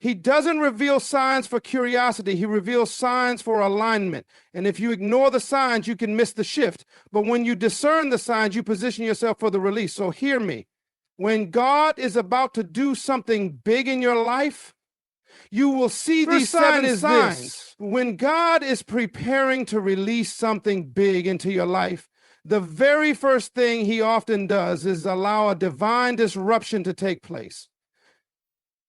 He doesn't reveal signs for curiosity. He reveals signs for alignment. And if you ignore the signs, you can miss the shift. But when you discern the signs, you position yourself for the release. So hear me. When God is about to do something big in your life, you will see these 7 signs. When God is preparing to release something big into your life, the very first thing he often does is allow a divine disruption to take place.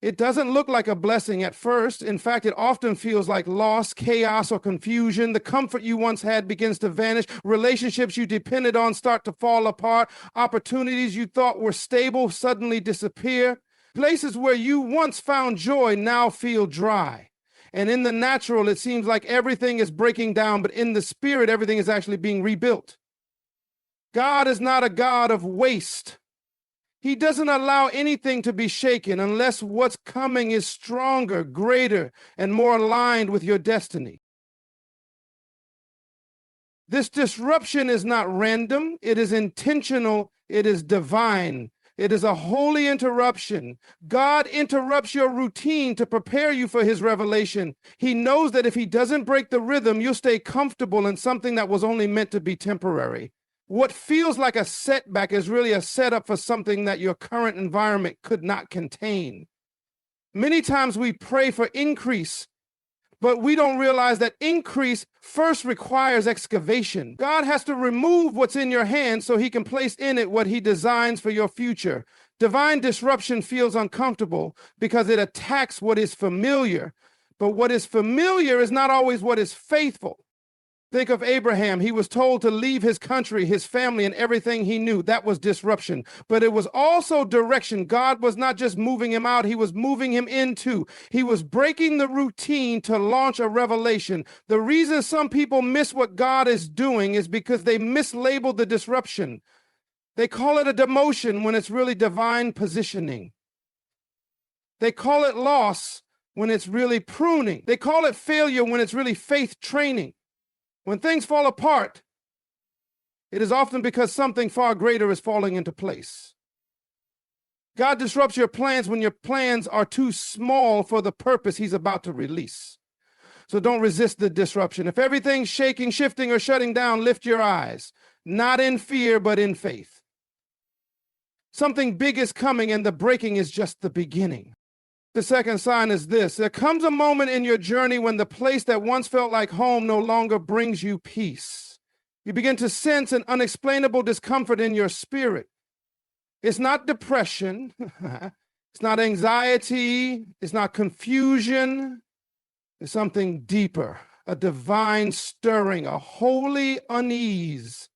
It doesn't look like a blessing at first. In fact, it often feels like loss, chaos, or confusion. The comfort you once had begins to vanish. Relationships you depended on start to fall apart. Opportunities you thought were stable suddenly disappear. Places where you once found joy now feel dry. And in the natural, it seems like everything is breaking down, but in the spirit, everything is actually being rebuilt. God is not a God of waste. He doesn't allow anything to be shaken unless what's coming is stronger, greater, and more aligned with your destiny. This disruption is not random. It is intentional. It is divine. It is a holy interruption. God interrupts your routine to prepare you for his revelation. He knows that if he doesn't break the rhythm, you'll stay comfortable in something that was only meant to be temporary. What feels like a setback is really a setup for something that your current environment could not contain. Many times we pray for increase, but we don't realize that increase first requires excavation. God has to remove what's in your hand so he can place in it what he designs for your future. Divine disruption feels uncomfortable because it attacks what is familiar, but what is familiar is not always what is faithful. Think of Abraham. He was told to leave his country, his family, and everything he knew. That was disruption. But it was also direction. God was not just moving him out, he was moving him into. He was breaking the routine to launch a revelation. The reason some people miss what God is doing is because they mislabeled the disruption. They call it a demotion when it's really divine positioning. They call it loss when it's really pruning. They call it failure when it's really faith training. When things fall apart, it is often because something far greater is falling into place. God disrupts your plans when your plans are too small for the purpose he's about to release. So don't resist the disruption. If everything's shaking, shifting, or shutting down, lift your eyes, not in fear, but in faith. Something big is coming, and the breaking is just the beginning. The second sign is this. There comes a moment in your journey when the place that once felt like home no longer brings you peace. You begin to sense an unexplainable discomfort in your spirit. It's not depression. It's not anxiety. It's not confusion. It's something deeper, a divine stirring, a holy unease.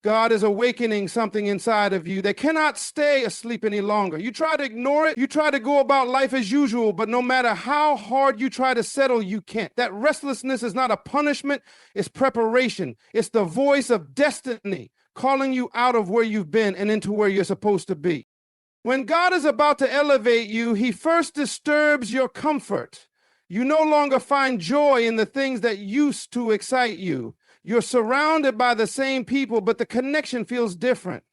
God is awakening something inside of you that cannot stay asleep any longer. You try to ignore it. You try to go about life as usual, but no matter how hard you try to settle, you can't. That restlessness is not a punishment. It's preparation. It's the voice of destiny calling you out of where you've been and into where you're supposed to be. When God is about to elevate you, he first disturbs your comfort. You no longer find joy in the things that used to excite you. You're surrounded by the same people, but the connection feels different.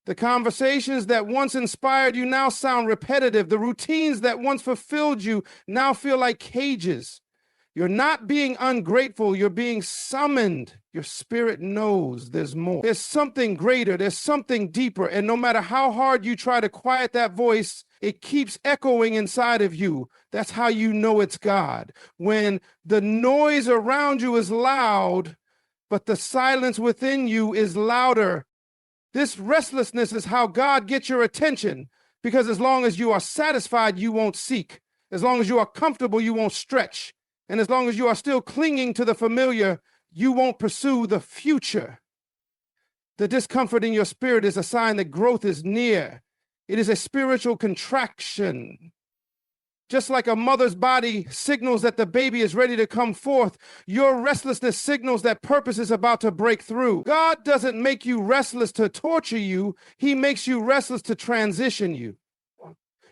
The conversations that once inspired you now sound repetitive. The routines that once fulfilled you now feel like cages. You're not being ungrateful, you're being summoned. Your spirit knows there's more. There's something greater, there's something deeper, and no matter how hard you try to quiet that voice, it keeps echoing inside of you. That's how you know it's God. When the noise around you is loud, but the silence within you is louder. This restlessness is how God gets your attention, because as long as you are satisfied, you won't seek. As long as you are comfortable, you won't stretch. And as long as you are still clinging to the familiar, you won't pursue the future. The discomfort in your spirit is a sign that growth is near. It is a spiritual contraction. Just like a mother's body signals that the baby is ready to come forth, your restlessness signals that purpose is about to break through. God doesn't make you restless to torture you. He makes you restless to transition you.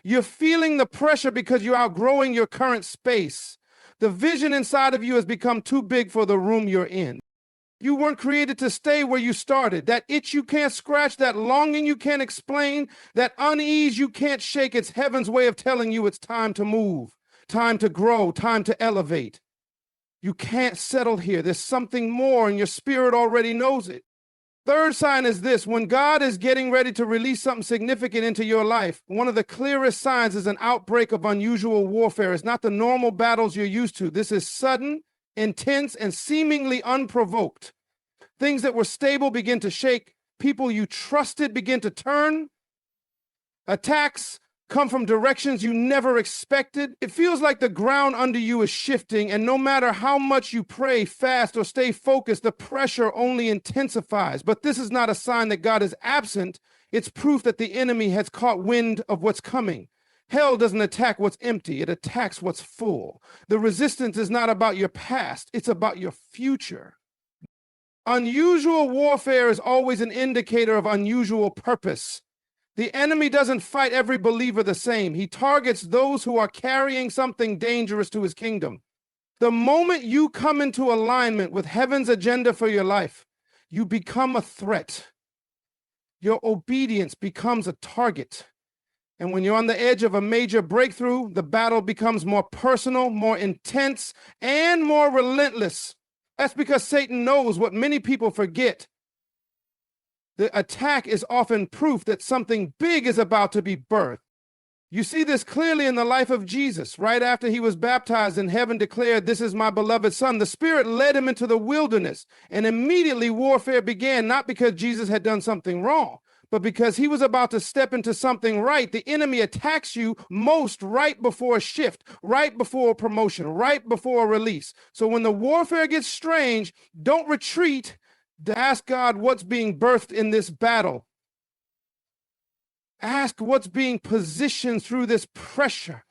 You're feeling the pressure because you're outgrowing your current space. The vision inside of you has become too big for the room you're in. You weren't created to stay where you started. That itch you can't scratch, that longing you can't explain, that unease you can't shake, it's heaven's way of telling you it's time to move. time to grow, time to elevate. You can't settle here. There's something more, and your spirit already knows it. Third sign is this: when God is getting ready to release something significant into your life, one of the clearest signs is an outbreak of unusual warfare. It's not the normal battles you're used to. This is sudden, intense, and seemingly unprovoked. Things that were stable begin to shake. People you trusted begin to turn. Attacks come from directions you never expected. It feels like the ground under you is shifting, and no matter how much you pray, fast, or stay focused, the pressure only intensifies. But this is not a sign that God is absent. It's proof that the enemy has caught wind of what's coming. Hell doesn't attack what's empty. It attacks what's full. The resistance is not about your past. It's about your future. Unusual warfare is always an indicator of unusual purpose. The enemy doesn't fight every believer the same. He targets those who are carrying something dangerous to his kingdom. The moment you come into alignment with heaven's agenda for your life, you become a threat. Your obedience becomes a target. And when you're on the edge of a major breakthrough, the battle becomes more personal, more intense, and more relentless. That's because Satan knows what many people forget. The attack is often proof that something big is about to be birthed. You see this clearly in the life of Jesus. Right after he was baptized and heaven declared, "This is my beloved son," the Spirit led him into the wilderness, and immediately warfare began, not because Jesus had done something wrong, but because he was about to step into something right. The enemy attacks you most right before a shift, right before a promotion, right before a release. So when the warfare gets strange, don't retreat. To ask God what's being birthed in this battle. Ask what's being positioned through this pressure.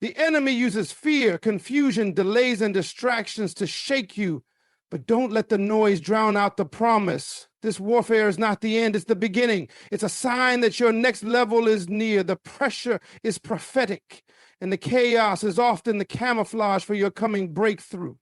The enemy uses fear, confusion, delays, and distractions to shake you, but don't let the noise drown out the promise. This warfare is not the end, it's the beginning. It's a sign that your next level is near. The pressure is prophetic, and the chaos is often the camouflage for your coming breakthrough.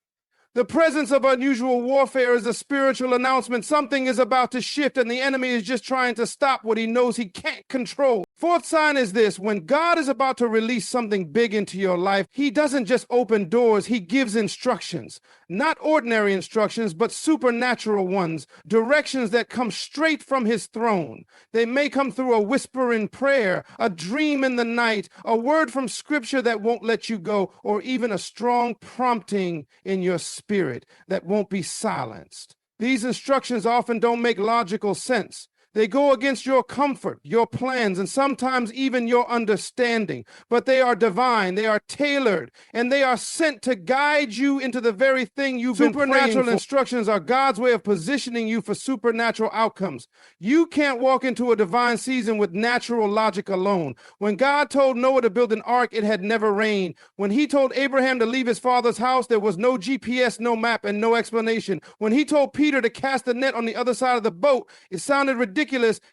The presence of unusual warfare is a spiritual announcement. Something is about to shift, and the enemy is just trying to stop what he knows he can't control. Fourth sign is this: when God is about to release something big into your life, he doesn't just open doors, he gives instructions. Not ordinary instructions, but supernatural ones, directions that come straight from his throne. They may come through a whisper in prayer, a dream in the night, a word from scripture that won't let you go, or even a strong prompting in your spirit that won't be silenced. These instructions often don't make logical sense. They go against your comfort, your plans, and sometimes even your understanding. But they are divine, they are tailored, and they are sent to guide you into the very thing you've been praying for. Supernatural instructions are God's way of positioning you for supernatural outcomes. You can't walk into a divine season with natural logic alone. When God told Noah to build an ark, it had never rained. When he told Abraham to leave his father's house, there was no GPS, no map, and no explanation. When he told Peter to cast the net on the other side of the boat, it sounded ridiculous.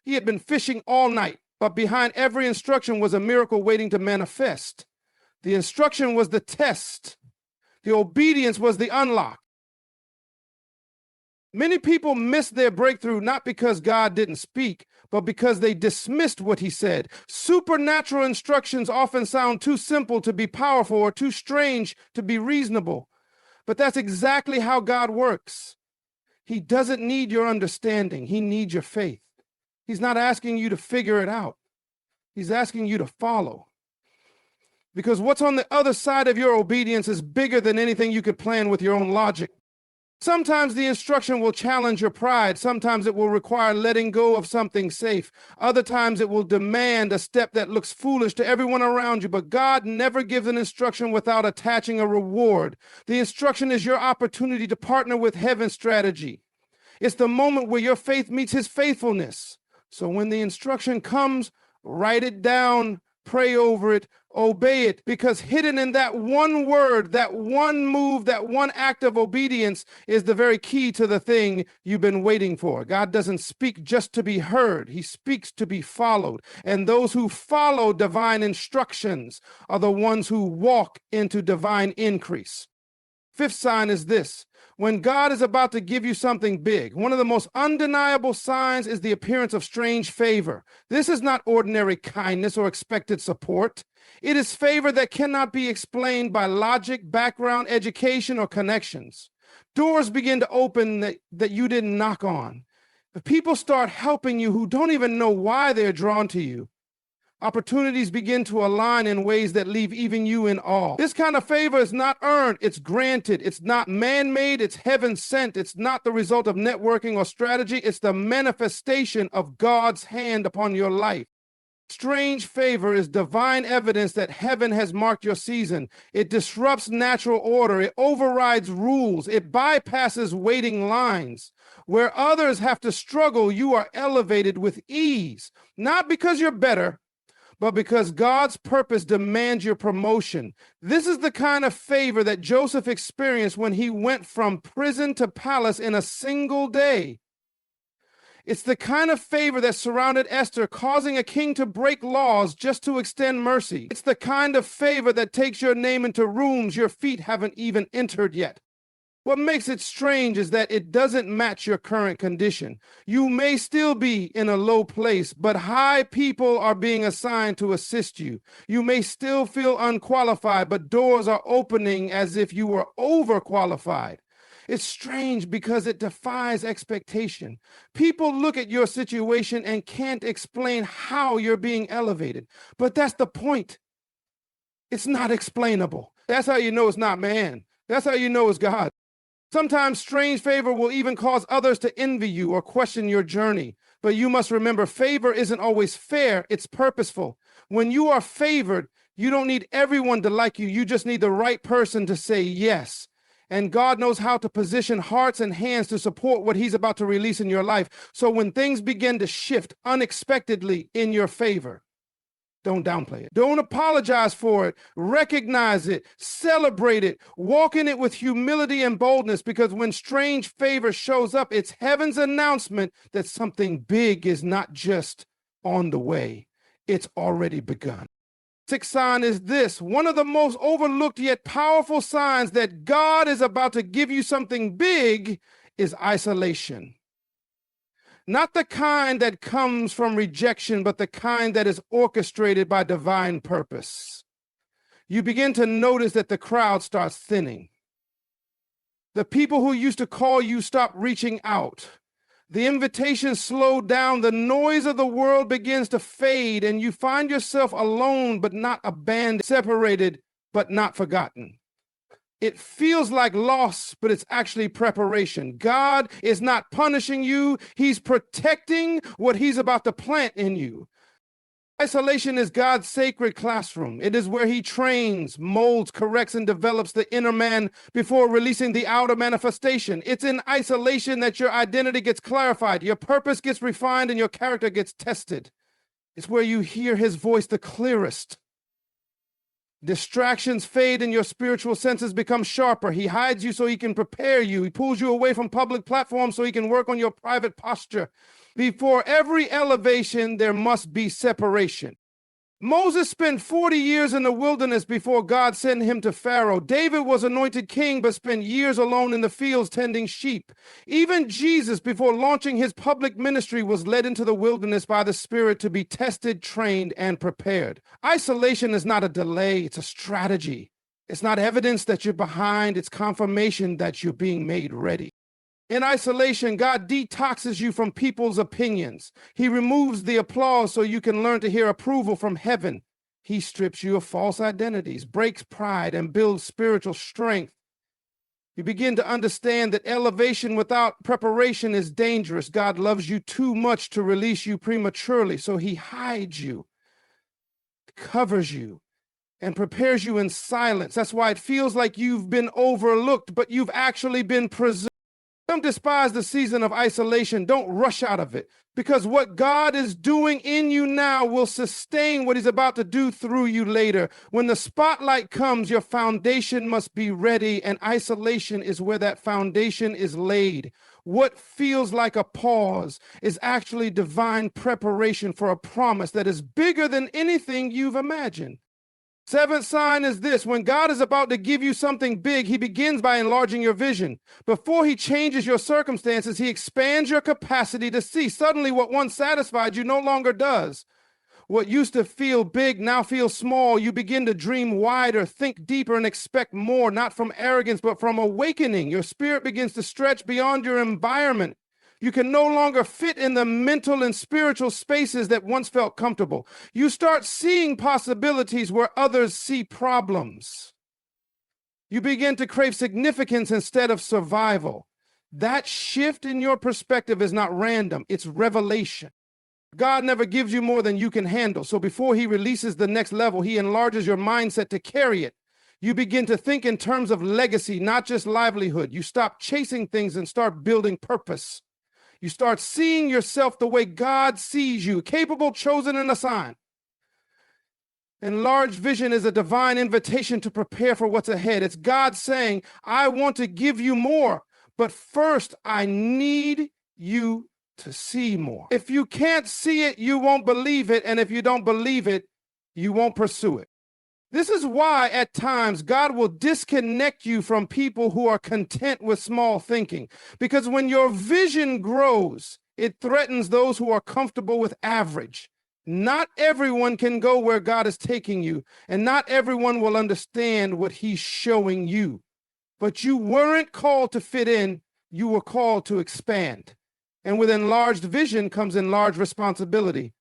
He had been fishing all night, but behind every instruction was a miracle waiting to manifest. The instruction was the test. The obedience was the unlock. Many people miss their breakthrough not because God didn't speak, but because they dismissed what he said. Supernatural instructions often sound too simple to be powerful or too strange to be reasonable. But that's exactly how God works. He doesn't need your understanding. He needs your faith. He's not asking you to figure it out. He's asking you to follow. Because what's on the other side of your obedience is bigger than anything you could plan with your own logic. Sometimes the instruction will challenge your pride. Sometimes it will require letting go of something safe. Other times it will demand a step that looks foolish to everyone around you. But God never gives an instruction without attaching a reward. The instruction is your opportunity to partner with heaven's strategy. It's the moment where your faith meets his faithfulness. So when the instruction comes, write it down, pray over it, obey it, because hidden in that one word, that one move, that one act of obedience is the very key to the thing you've been waiting for. God doesn't speak just to be heard. He speaks to be followed. And those who follow divine instructions are the ones who walk into divine increase. Fifth sign is this. When God is about to give you something big, one of the most undeniable signs is the appearance of strange favor. This is not ordinary kindness or expected support. It is favor that cannot be explained by logic, background, education, or connections. Doors begin to open that you didn't knock on. People start helping you who don't even know why they're drawn to you. Opportunities begin to align in ways that leave even you in awe. This kind of favor is not earned, it's granted. It's not man-made, it's heaven sent. It's not the result of networking or strategy, it's the manifestation of God's hand upon your life. Strange favor is divine evidence that heaven has marked your season. It disrupts natural order. It overrides rules. It bypasses waiting lines. Where others have to struggle, you are elevated with ease. Not because you're better, but because God's purpose demands your promotion. This is the kind of favor that Joseph experienced when he went from prison to palace in a single day. It's the kind of favor that surrounded Esther, causing a king to break laws just to extend mercy. It's the kind of favor that takes your name into rooms your feet haven't even entered yet. What makes it strange is that it doesn't match your current condition. You may still be in a low place, but high people are being assigned to assist you. You may still feel unqualified, but doors are opening as if you were overqualified. It's strange because it defies expectation. People look at your situation and can't explain how you're being elevated. But that's the point. It's not explainable. That's how you know it's not man. That's how you know it's God. Sometimes strange favor will even cause others to envy you or question your journey. But you must remember, favor isn't always fair, it's purposeful. When you are favored, you don't need everyone to like you. You just need the right person to say yes. And God knows how to position hearts and hands to support what he's about to release in your life. So when things begin to shift unexpectedly in your favor, don't downplay it. Don't apologize for it. Recognize it. Celebrate it. Walk in it with humility and boldness, because when strange favor shows up, it's heaven's announcement that something big is not just on the way. It's already begun. Sixth sign is this. One of the most overlooked yet powerful signs that God is about to give you something big is isolation. Not the kind that comes from rejection, but the kind that is orchestrated by divine purpose. You begin to notice that the crowd starts thinning. The people who used to call you stop reaching out. The invitations slow down. The noise of the world begins to fade, and you find yourself alone but not abandoned, separated but not forgotten. It feels like loss, but it's actually preparation. God is not punishing you. He's protecting what he's about to plant in you. Isolation is God's sacred classroom. It is where he trains, molds, corrects, and develops the inner man before releasing the outer manifestation. It's in isolation that your identity gets clarified, your purpose gets refined, and your character gets tested. It's where you hear his voice the clearest. Distractions fade and your spiritual senses become sharper. He hides you so he can prepare you. He pulls you away from public platforms so he can work on your private posture. Before every elevation, there must be separation. Moses spent 40 years in the wilderness before God sent him to Pharaoh. David was anointed king, but spent years alone in the fields tending sheep. Even Jesus, before launching his public ministry, was led into the wilderness by the Spirit to be tested, trained, and prepared. Isolation is not a delay, it's a strategy. It's not evidence that you're behind, it's confirmation that you're being made ready. In isolation, God detoxes you from people's opinions. He removes the applause so you can learn to hear approval from heaven. He strips you of false identities, breaks pride, and builds spiritual strength. You begin to understand that elevation without preparation is dangerous. God loves you too much to release you prematurely, so he hides you, covers you, and prepares you in silence. That's why it feels like you've been overlooked, but you've actually been preserved. Don't despise the season of isolation. Don't rush out of it, because what God is doing in you now will sustain what he's about to do through you later. When the spotlight comes, your foundation must be ready, and isolation is where that foundation is laid. What feels like a pause is actually divine preparation for a promise that is bigger than anything you've imagined. Seventh sign is this: when God is about to give you something big, he begins by enlarging your vision. Before he changes your circumstances, he expands your capacity to see. Suddenly, what once satisfied you no longer does. What used to feel big now feels small. You begin to dream wider, think deeper, and expect more, not from arrogance, but from awakening. Your spirit begins to stretch beyond your environment. You can no longer fit in the mental and spiritual spaces that once felt comfortable. You start seeing possibilities where others see problems. You begin to crave significance instead of survival. That shift in your perspective is not random, it's revelation. God never gives you more than you can handle. So before he releases the next level, he enlarges your mindset to carry it. You begin to think in terms of legacy, not just livelihood. You stop chasing things and start building purpose. You start seeing yourself the way God sees you, capable, chosen, and assigned. Enlarged vision is a divine invitation to prepare for what's ahead. It's God saying, I want to give you more, but first I need you to see more. If you can't see it, you won't believe it. And if you don't believe it, you won't pursue it. This is why at times God will disconnect you from people who are content with small thinking. Because when your vision grows, it threatens those who are comfortable with average. Not everyone can go where God is taking you, and not everyone will understand what he's showing you. But you weren't called to fit in, you were called to expand. And with enlarged vision comes enlarged responsibility.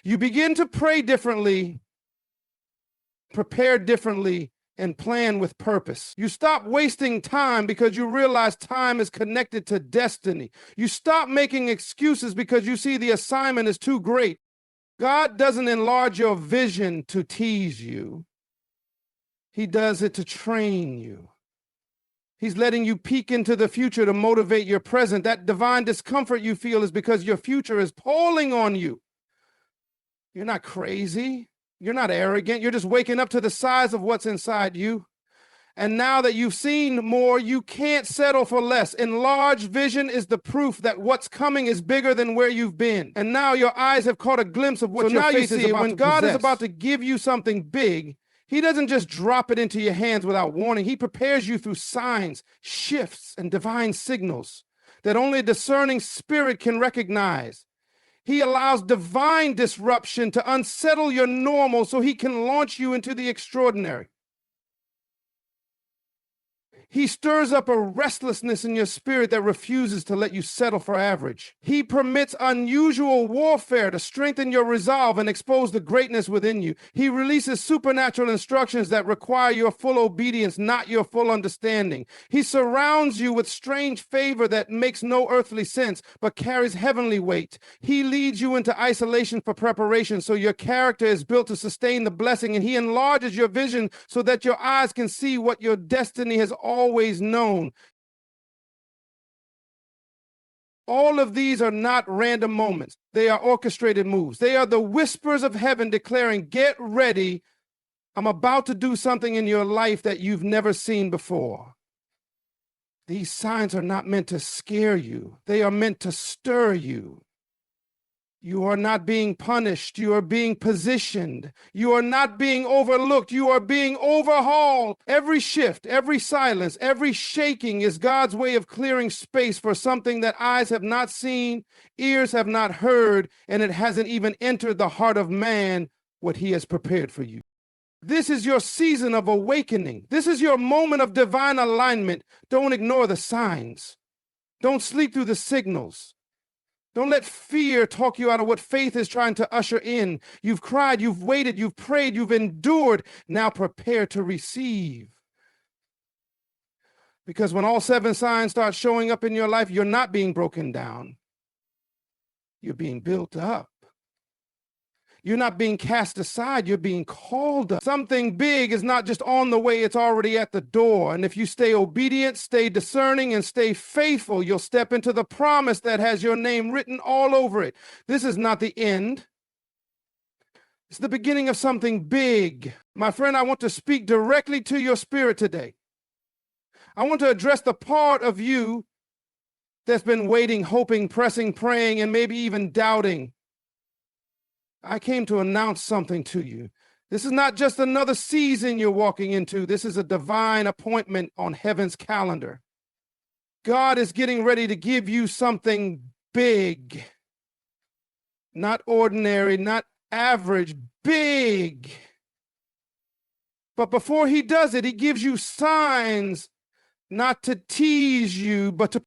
You begin to pray differently, prepare differently, and plan with purpose. You stop wasting time because you realize time is connected to destiny. You stop making excuses because you see the assignment is too great. God doesn't enlarge your vision to tease you. He does it to train you. He's letting you peek into the future to motivate your present. That divine discomfort you feel is because your future is pulling on you. You're not crazy. You're not arrogant. You're just waking up to the size of what's inside you. And now that you've seen more, you can't settle for less. Enlarged vision is the proof that what's coming is bigger than where you've been. And now your eyes have caught a glimpse of what your faith is about to possess. When God is about to give you something big, he doesn't just drop it into your hands without warning. He prepares you through signs, shifts, and divine signals that only a discerning spirit can recognize. He allows divine disruption to unsettle your normal so he can launch you into the extraordinary. He stirs up a restlessness in your spirit that refuses to let you settle for average. He permits unusual warfare to strengthen your resolve and expose the greatness within you. He releases supernatural instructions that require your full obedience, not your full understanding. He surrounds you with strange favor that makes no earthly sense, but carries heavenly weight. He leads you into isolation for preparation, so your character is built to sustain the blessing, and he enlarges your vision so that your eyes can see what your destiny has always known. All of these are not random moments. They are orchestrated moves. They are the whispers of heaven declaring, get ready. I'm about to do something in your life that you've never seen before. These signs are not meant to scare you. They are meant to stir you. You are not being punished. You are being positioned. You are not being overlooked. You are being overhauled. Every shift, every silence, every shaking is God's way of clearing space for something that eyes have not seen, ears have not heard, and it hasn't even entered the heart of man what he has prepared for you. This is your season of awakening. This is your moment of divine alignment. Don't ignore the signs. Don't sleep through the signals. Don't let fear talk you out of what faith is trying to usher in. You've cried, you've waited, you've prayed, you've endured. Now prepare to receive. Because when all 7 signs start showing up in your life, you're not being broken down. You're being built up. You're not being cast aside, you're being called up. Something big is not just on the way, it's already at the door. And if you stay obedient, stay discerning, and stay faithful, you'll step into the promise that has your name written all over it. This is not the end. It's the beginning of something big. My friend, I want to speak directly to your spirit today. I want to address the part of you that's been waiting, hoping, pressing, praying, and maybe even doubting. I came to announce something to you. This is not just another season you're walking into. This is a divine appointment on heaven's calendar. God is getting ready to give you something big, not ordinary, not average, big. But before he does it, he gives you signs not to tease you, but to